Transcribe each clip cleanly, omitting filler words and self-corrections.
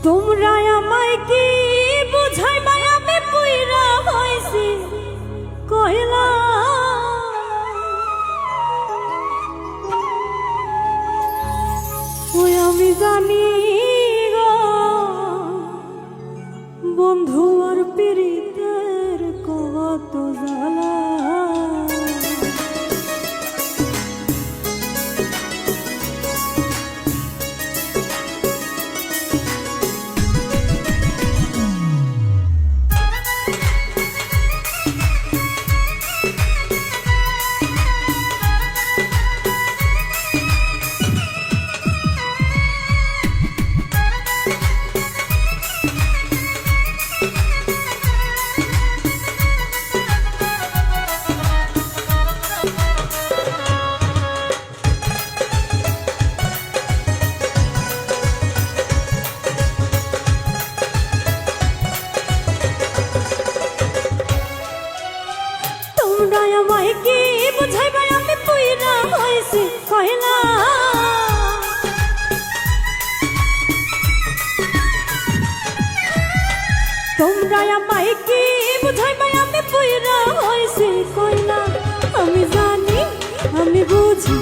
তোমরা আমায় কি বুঝাইবা আমি পুইরা হইছি কয়লা। ওই আমি জানি গো বন্ধু আর পীড়িতের কত জ্বালা। তোমরা আমায় কি বুঝাইবা আমি পুইরা হইছি কয়লা। তোমরা আমায় কি বুঝাইবা আমি পুইরা হইছি কয়লা। আমি জানি আমি বুঝি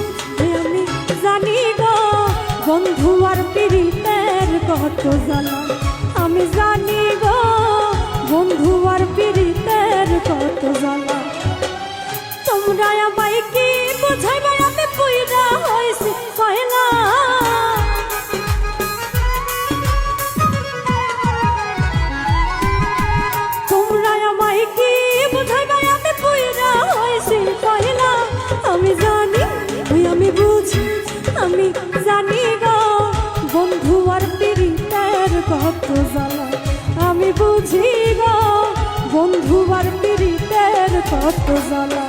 আমি জানি গো বন্ধু আর পীড়িতের কত জ্বালা। আমি জানি গো বন্ধু আর পীড়িতের কত জ্বালা। তোমরা আমায় কি বুঝাইবা আমি পুইরা হইছি কয়লা। তোমরা আমায় কি বুঝাইবা আমি পুইরা হইছি কয়লা। আমি জানি আমি বুঝি আমি জানি গো বন্ধু আর পীড়িতের কত জ্বালা। আমি বুঝি গো বন্ধু আর পীড়িতের কত জ্বালা।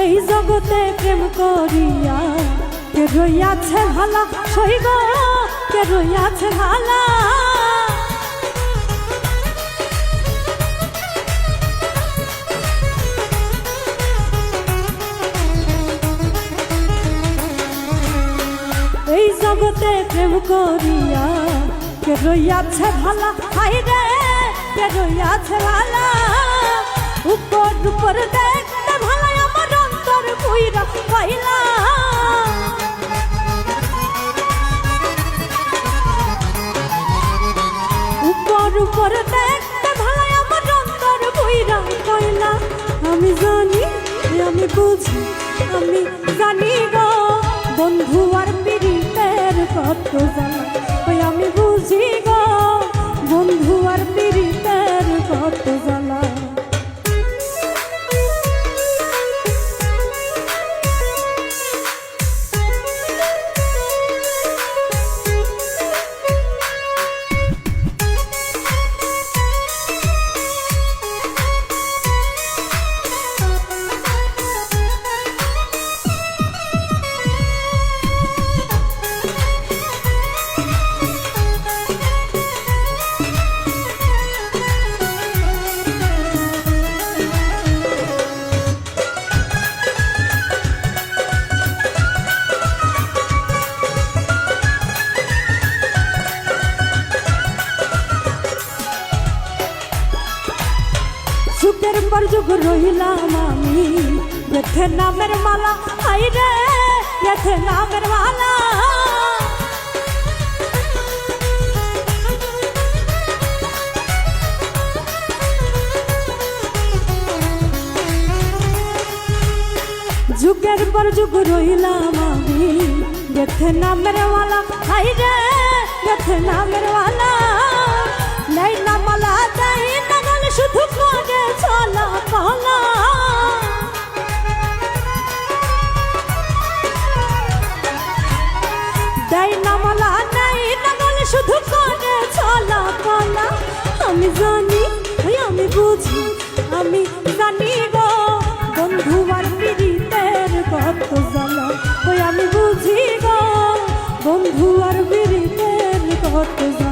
এই জগতে প্রেম করিয়া কে রইয়াছে ভালা সইগ কে রইয়াছে ভালা। এই জগতে প্রেম করিয়া কে রইয়াছে ভালা হাই রে কে রইয়াছে ভালা। উপর উপর দেখতে ভালা আমার অন্তর পুইরা কয়লা। উপর উপর দেখতে ভালা আমার অন্তর পুইরা কয়লা। আমি জানি আমি বুঝি আমি জানি গো বন্ধু আর পীড়িতের কত জ্বালা। ওই আমি বুঝি গো বন্ধু আর পীড়িতের কত জ্বালা। যুগের পর যুগ রইলাম আমি গেথে নামের মালা হাই রে গেথে নামের মালা। যুগের পর যুগ রইলাম আমি গেথে নামের মালা হাই রে গেছে নামের মালা, নাই না মালা দেয় না গাল শুধু করে চলা পালা। দেয় না মালা নাই না গাল শুধু করে চলা পালা। আমি জানি আমি বুঝি আমি জানি গো বন্ধু আর পীড়িতের কত জ্বালা। ওই আমি বুঝি গো বন্ধু আর পীড়িতের কত জ্বালা।